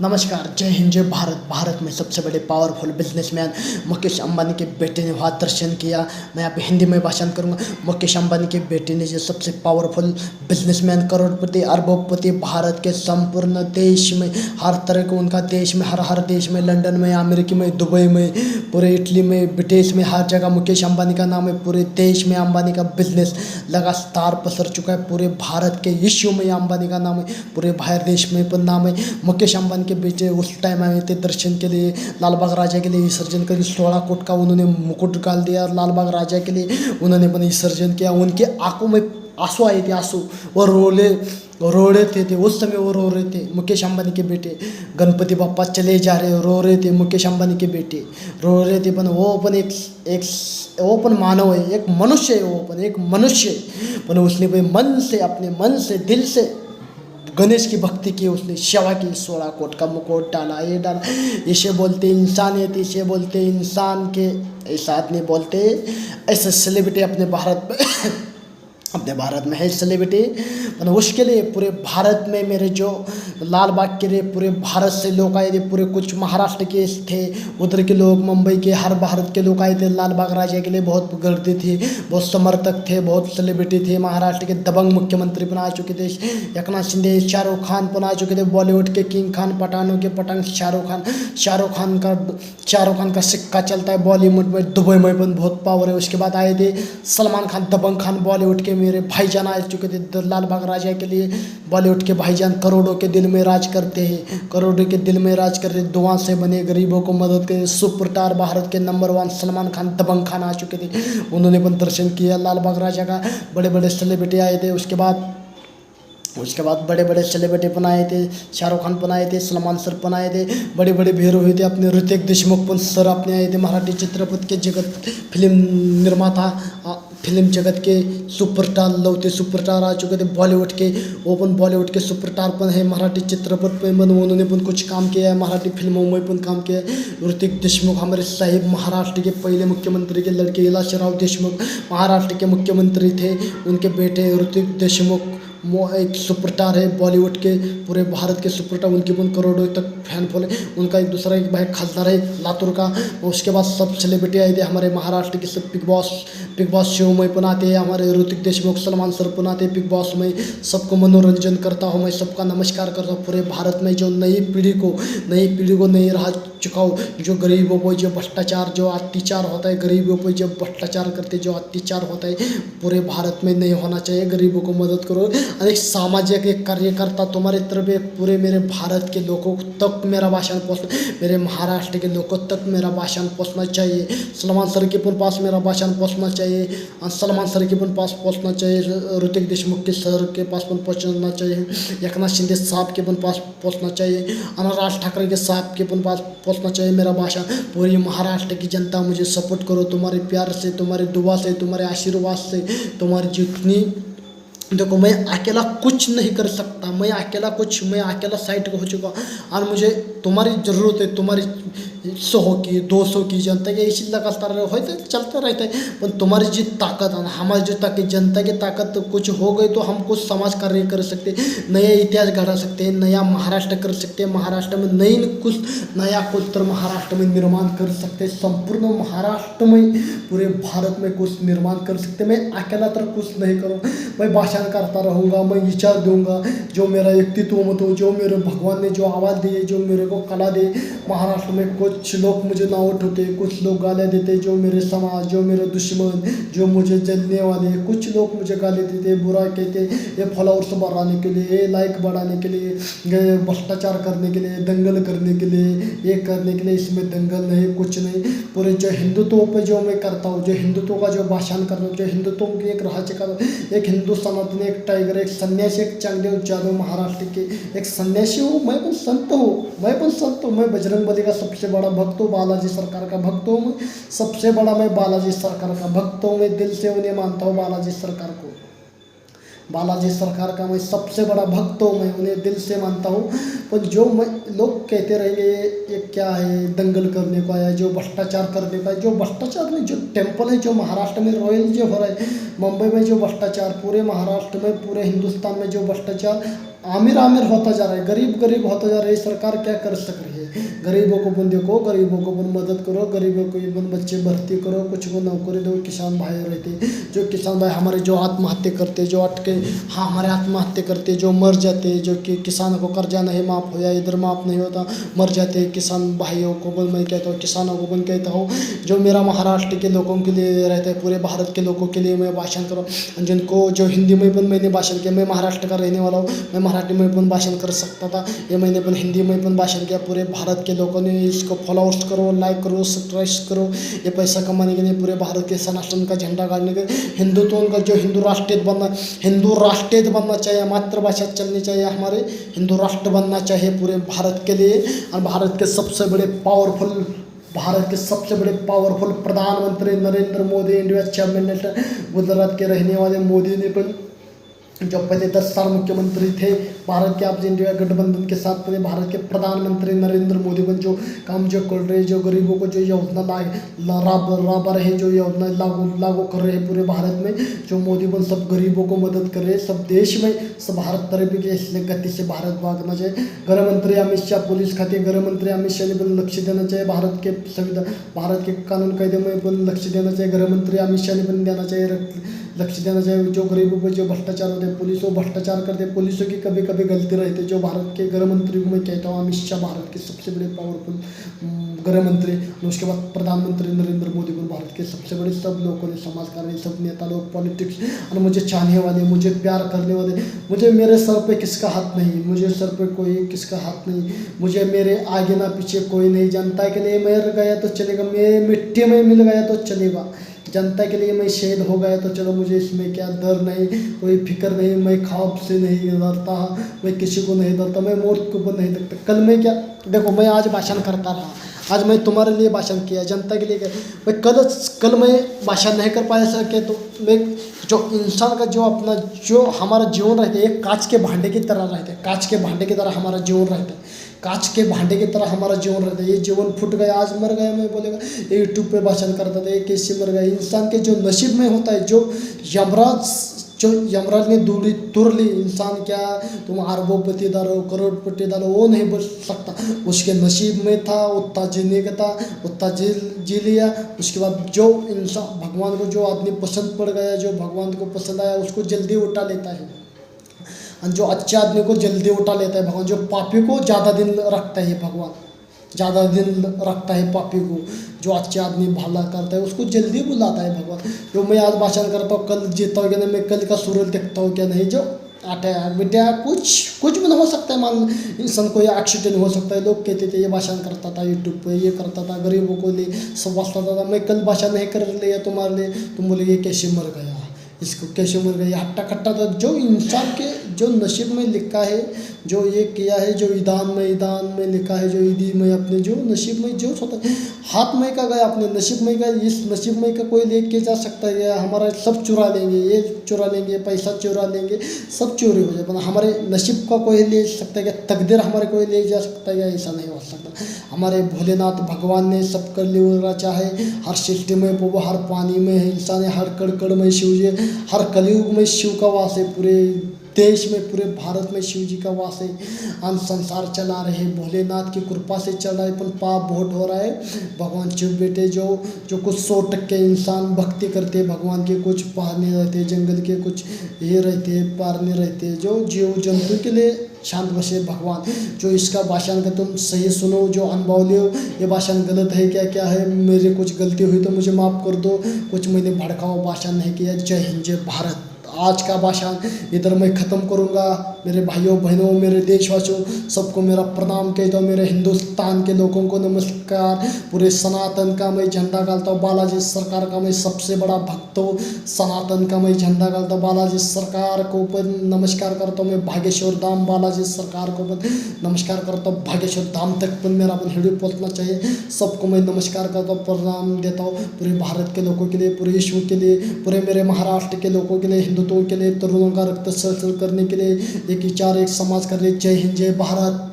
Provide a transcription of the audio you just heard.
नमस्कार, जय हिंद, जय भारत। भारत में सबसे बड़े पावरफुल बिजनेसमैन मुकेश अंबानी के बेटे ने वहाँ दर्शन किया। मैं यहाँ पे हिंदी में भाषण करूँगा। मुकेश अंबानी के बेटे ने जो सबसे पावरफुल बिजनेसमैन, करोड़पति, अरबोपति, भारत के संपूर्ण देश में हर तरह को उनका देश में हर देश में, लंदन में, अमेरिका में, दुबई में, पूरे इटली में, विदेश में, हर जगह मुकेश अंबानी का नाम है। पूरे देश में अंबानी का बिजनेस लगातार पसर चुका है। पूरे भारत के इश्यू में अंबानी का नाम है। पूरे बाहर देश में पण नाम है। मुकेश अंबानी के बेटे उस टाइम आए थे दर्शन के लिए, लालबाग राजा के लिए विसर्जन करके 16 कोट का उन्होंने मुकुट डाल दिया। लालबाग राजा के लिए उन्होंने बने विसर्जन किया। उनके आंखों में आंसू आए थे, आंसू। वो रो रहे थे उस समय। वो रो रहे थे मुकेश अंबानी के बेटे। गणपति बाप्पा चले जा रहे, रो रहे थे मुकेश अंबानी के बेटे, रो रहे थे। पण वो पण एक वो पण मानव है, एक मनुष्य है। वो पण एक मनुष्य है, पण उसने भाई मन से, अपने मन से, दिल से गणेश की भक्ति की, उसने सेवा की। 16 कोट का मुकुट डाला, ये डाला। इसे बोलते इंसानियत, इसे बोलते इंसान के। ऐसा आदमी बोलते, ऐसे सेलिब्रिटी अपने भारत में है सेलिब्रिटी। मतलब उसके लिए पूरे भारत में मेरे जो लाल बाग के लिए पूरे भारत से लोग आए थे। पूरे कुछ महाराष्ट्र के थे, उधर के लोग, मुंबई के, हर भारत के लोग आए थे। लाल बाग राजा के लिए बहुत गर्दी थी, बहुत समर्थक थे, बहुत सेलिब्रिटी थे। महाराष्ट्र के दबंग मुख्यमंत्री पण आ चुके थे, एकनाथ शिंदे, शाहरुख खान पण आ चुके थे। बॉलीवुड के किंग खान, पठानों के पठान शाहरुख खान का सिक्का चलता है बॉलीवुड में। दुबई में पण बहुत पावर है। उसके बाद आए थे सलमान खान, दबंग खान, बॉलीवुड के मेरे भाईजान आ चुके थे लाल बाग राजा के लिए। बॉलीवुड के भाईजान करोड़ों के दिल में राज करते हैं, करोड़ों के दिल में राज करते। दुआ से बने, गरीबों को मदद करे, सुपरस्टार, भारत के नंबर 1 सलमान खान, दबंग खान आ चुके थे। उन्होंने पण दर्शन किया लाल बाग राजा का। बड़े बड़े सेलिब्रिटी आए थे। उसके बाद बड़े बड़े सेलिब्रिटी पण आए थे। शाहरुख खान पण आए थे, सलमान सर पण आए थे। बड़े बड़े भीड़ हुए थे। अपने ऋतिक देशमुख पण सर अपने आए थे। मराठी चित्रपट के जगत, फिल्म निर्माता, फिल्म जगत के सुपरस्टार, लौते सुपरस्टार आ चुके थे बॉलीवुड के। वो पण बॉलीवुड के सुपरस्टार पण है। मराठी चित्रपट पे उन्होंने पण कुछ काम किया है, मराठी फिल्मों में पण काम किया है। ऋतिक देशमुख हमारे साहिब, महाराष्ट्र के पहले मुख्यमंत्री के लड़के इलासराव देशमुख महाराष्ट्र के मुख्यमंत्री थे। उनके बेटे ऋतिक देशमुख वो एक सुपरस्टार है बॉलीवुड के, पूरे भारत के सुपरस्टार। उनके पण करोड़ों तक फैन फॉलो। उनका एक दूसरा एक भाई खासदार है लातूर का। उसके बाद सब सेलिब्रिटी आए थे हमारे महाराष्ट्र के। सब बिग बॉस शो में पण आते हैं हमारे ऋतिक देशमुख, सलमान सर पण आते हैं बिग बॉस में। सबको मनोरंजन करता हूँ मैं, सबका नमस्कार करता हूँ। पूरे भारत में जो नई पीढ़ी को नई राह चुकाओ। जो गरीबों को जो भ्रष्टाचार, जो अत्याचार होता है, गरीबों पर जो भ्रष्टाचार करते, जो अत्याचार होता है, पूरे भारत में नहीं होना चाहिए। गरीबों को मदद करो। एक सामाजिक एक कार्यकर्ता तुम्हारे तरफ एक पूरे मेरे भारत के लोगों तक मेरा भाषण पहुँचना, मेरे महाराष्ट्र के लोगों तक मेरा भाषण पहुँचना चाहिए। सलमान सर के पास मेरा भाषण पहुँचना चाहिए। सलमान सर के पास पहुँचना चाहिए। ऋतिक देशमुख के सर के पास पहुँचना चाहिए। एकनाथ शिंदे साहब के पास पहुँचना चाहिए। राज ठाकरे के साहब के पास पहुँचना चाहिए मेरा भाषण। पूरी महाराष्ट्र की जनता मुझे सपोर्ट करो, तुम्हारे प्यार से, तुम्हारे दुआ से, तुम्हारे आशीर्वाद से, तुम्हारी जितनी। देखो, मैं अकेला कुछ नहीं कर सकता। मैं अकेला साइड हो चुका और मुझे तुम्हारी ज़रूरत है। तुम्हारी 100 की, 200 की जनता के इसी लगातार होते चलते रहते हैं। पर तुम्हारी जो ताकत है, हमारी जो ताकत, जनता की ताकत कुछ हो गई तो हम कुछ समाज कार्य कर सकते, नया इतिहास गढ़ा सकते हैं, नया महाराष्ट्र कर सकते हैं। महाराष्ट्र में नया कुछ महाराष्ट्र में निर्माण कर सकते हैं। संपूर्ण महाराष्ट्र में, पूरे भारत में कुछ निर्माण कर सकते। मैं अकेला तो कुछ नहीं करूँ। मैं भाषण करता रहूँगा, मैं विचार दूंगा। जो मेरा व्यक्तित्व मत हो, जो मेरे भगवान ने जो आवाज़ दी है, जो मेरे को कला दे। महाराष्ट्र में कुछ लोग मुझे ना उठते, कुछ लोग गालियाँ देते, जो मेरे समाज, जो मेरे दुश्मन, जो मुझे जलने वाले, कुछ लोग मुझे गाली देते, बुरा कहते। ये फॉलोअर्स बढ़ाने के लिए, ये लाइक बढ़ाने के लिए, ये भ्रष्टाचार करने के लिए, दंगल करने के लिए, ये करने के लिए। इसमें दंगल नहीं, कुछ नहीं। पूरे जो हिंदुत्व पे जो मैं करता हूँ, जो हिंदुत्व का जो भाषण करता हूँ, जो हिंदुत्व की एक राज्य का, एक हिंदू सनातन, एक टाइगर, एक सन्यासी, एक चांगदेव जादव महाराष्ट्र के एक सन्यासी हूँ। मैं पण संत हूँ। मैं बजरंगबली का सबसे बड़ा भक्त हूँ, बालाजी सरकार का भक्त हूँ। मैं सबसे बड़ा, मैं बालाजी सरकार का भक्त हूँ। मैं दिल से उन्हें मानता हूँ, बालाजी सरकार का मैं सबसे बड़ा भक्त हूँ। मैं उन्हें दिल से मानता हूँ। पर जो लोग कहते रहेंगे ये क्या है, दंगल करने को आया, जो भ्रष्टाचार करने का, जो भ्रष्टाचार में जो टेम्पल है, जो महाराष्ट्र में रॉयल जो हो रहा है, मुंबई में जो भ्रष्टाचार, पूरे महाराष्ट्र में, पूरे हिंदुस्तान में जो भ्रष्टाचार आमिर आमिर होता जा रहा है, गरीब गरीब होता जा रहा है। सरकार क्या कर सक रही है? गरीबों को बन देखो, गरीबों को बन मदद करो, गरीबों को बन बच्चे भर्ती करो, कुछ को नौकरी दो। किसान भाई रहते, जो किसान भाई हमारे जो आत्महत्या करते, जो अटके, हाँ हमारे आत्महत्या करते, जो मर जाते, जो कि किसानों को कर्जा नहीं माफ़ होया, इधर माफ़ नहीं होता, मर जाते किसान भाइयों को बन, मैं कहता हूँ किसानों को बन कहता हूँ, जो मेरा महाराष्ट्र के लोगों के लिए रहता है, पूरे भारत के लोगों के लिए मैं भाषण करूँ। जिनको जो हिंदी में पण मैंने भाषण किया, मैं महाराष्ट्र का रहने वाला हूँ, मैं मराठी में पण भाषण कर सकता था, ये मैंने पण हिंदी में पण भाषण किया। पूरे भारत के लोगों ने इसको फॉलोअर्स करो, लाइक करो, सब्सक्राइब करो। ये पैसा कमाने के लिए, पूरे भारत के सनातन का झंडा गाड़ने के, हिंदुत्व का जो हिंदू राष्ट्रीय बनना चाहिए, मातृभाषा चलनी चाहिए, हमारे हिंदू राष्ट्र बनना चाहिए पूरे भारत के लिए। और भारत के सबसे बड़े पावरफुल प्रधानमंत्री नरेंद्र मोदी, इंडिया 6 मिनट गुजरात के रहने वाले मोदी ने पण जो पहले 10 साल मुख्यमंत्री थे भारत के, आप इंडिया गठबंधन के साथ पूरे भारत के प्रधानमंत्री नरेंद्र मोदी बन जो काम जो कर रहे, जो गरीबों को जो योजना राब रहे, जो योजना लागू कर रहे हैं पूरे भारत में, जो मोदी बन सब गरीबों को मदद कर रहे हैं, सब देश में, सब भारत तरक्की के, इसलिए गति से भारत भागना चाहिए। गृह मंत्री अमित शाह, पुलिस खाते गृह मंत्री अमित शाह ने बन लक्ष्य देना चाहिए, भारत के संविधान, भारत के कानून कायदे में बन लक्ष्य देना चाहिए, गृह मंत्री अमित शाह ने बन देना चाहिए, लक्ष्य देना चाहिए। जो गरीबों पर जो भ्रष्टाचार होते हैं, पुलिस वो भ्रष्टाचार करते हैं, पुलिसों की कभी कभी गलती रहती है। जो भारत के गृह मंत्री को मैं कहता हूँ अमित शाह, भारत के सबसे बड़े पावरफुल गृह मंत्री, और उसके बाद प्रधानमंत्री नरेंद्र मोदी को भारत के सबसे बड़े, सब लोगों ने, समाजकारी, सब नेता लोग, पॉलिटिक्स, और मुझे चाहने वाले, मुझे प्यार करने वाले, मुझे मेरे सर पे किसका हाथ नहीं, मुझे सर पे कोई किसका हाथ नहीं, मुझे मेरे आगे ना पीछे कोई नहीं। जनता के लिए मर गया तो चलेगा, मेरे मिट्टी में मिल गया तो चलेगा, जनता के लिए मैं शहीद हो गया तो चलो, मुझे इसमें क्या डर नहीं, कोई फिक्र नहीं, मैं खौफ से नहीं डरता, मैं किसी को नहीं डरता, मैं मौत को ऊपर नहीं देखता। कल मैं क्या, देखो मैं आज भाषण करता रहा, आज मैं तुम्हारे लिए भाषण किया, जनता के लिए किया, मैं कल मैं भाषण नहीं कर पाया सके तो मैं, जो इंसान का जो अपना जो हमारा जीवन रहता है, एक कांच के भांडे की तरह रहता है, कांच के भांडे की तरह हमारा जीवन रहता है, कांच के भांडे की तरह हमारा जीवन रहता है। ये जीवन फूट गया, आज मर गया, मैं बोलेगा ये यूट्यूब पे भाषण करता था, ये कैसे मर गया। इंसान के जो नसीब में होता है, जो यमराज ने दूरी तुर ली, इंसान क्या तुम अरबोपतिदार हो, करोड़पतिदार हो, वो नहीं बच सकता, उसके नसीब में था, उतना जीने का था, उतना जी लिया। उसके बाद जो इंसान, भगवान को जो आदमी पसंद पड़ गया, जो भगवान को पसंद आया, उसको जल्दी उठा लेता है, जो अच्छे आदमी को जल्दी उठा लेता है भगवान, जो पापी को ज़्यादा दिन रखता है भगवान, ज़्यादा दिन रखता है पापी को, जो अच्छे आदमी भला करता है उसको जल्दी बुलाता है भगवान। जो मैं आज भाषण करता हूँ, कल जीता हूँ क्या नहीं, मैं कल का सूरज देखता हूँ क्या नहीं, जो आटा बेटा कुछ भी हो सकता है, मान इंसान को ये एक्सीडेंट हो सकता है। लोग कहते थे ये भाषण करता था यूट्यूब पे, ये करता था, गरीबों को लिए सब वास्ता था, मैं कल भाषण नहीं कर लिया तुम्हारे लिए, तुम बोले ये कैसे मर गया, इसको कैसे मर गया, हट्टा कट्टा। तो जो इंसान के जो नसीब में लिखा है, जो ये किया है, जो ईदान में लिखा है, जो ईदी में अपने जो नसीब में जो होता है, हाथ में का गया, अपने नसीब में का, इस नसीब में का कोई लेके जा सकता है, हमारा सब चुरा लेंगे, ये चुरा लेंगे, पैसा चुरा लेंगे, सब चोरी हो जाए, हमारे नसीब का कोई ले सकता है क्या, तकदीर हमारे कोई ले जा सकता है क्या, ऐसा नहीं हो सकता। हमारे भोलेनाथ भगवान ने सब कर लिया, चाहे हर सृष्टि में वो, हर पानी में है इंसान है, हर कड़ में शिव जी, हर कलयुग में शिव का वास है, पूरे देश में, पूरे भारत में शिव जी का वास है। हम संसार चला रहे भोलेनाथ की कृपा से चल रहा है, पर पाप बहुत हो रहा है। भगवान शिव बेटे जो कुछ 100% इंसान भक्ति करते हैं भगवान के, कुछ पार नहीं रहते, जंगल के कुछ ये रहते हैं, पार नहीं रहते, जो जीव जंतु के लिए शांत बसे भगवान। जो इसका भाषण का तुम सही सुनो, जो अनुभव लो, ये भाषण गलत है क्या है, मेरे कुछ गलती हुई तो मुझे माफ़ कर दो, कुछ मैंने भड़काऊ भाषण नहीं किया। जय हिंद, जय भारत। आज का भाषण इधर मैं ख़त्म करूँगा। मेरे भाइयों बहनों, मेरे देशवासियों, सबको मेरा प्रणाम कहता हूँ। मेरे हिंदुस्तान के लोगों को नमस्कार। पूरे सनातन का मैं झंडा गालता हूँ, बालाजी सरकार का मैं सबसे बड़ा भक्त हूँ। सनातन का मैं झंडा गालता हूँ, बालाजी सरकार को ऊपर नमस्कार करता हूँ। मैं भागेश्वर धाम बालाजी सरकार को नमस्कार करता हूँ। भागेश्वर धाम तक पर मेरा वीडियो पहुँचना चाहिए। सबको मैं नमस्कार करता हूँ, प्रणाम देता हूँ। पूरे भारत के लोगों के लिए, पूरे विश्व के लिए, पूरे मेरे महाराष्ट्र के लोगों के लिए, हिंदुत्व के लिए, तरुणों का रक्त संचलन करने के लिए, एक विचार, एक समाज कर लिए। जय हिंद, जय भारत।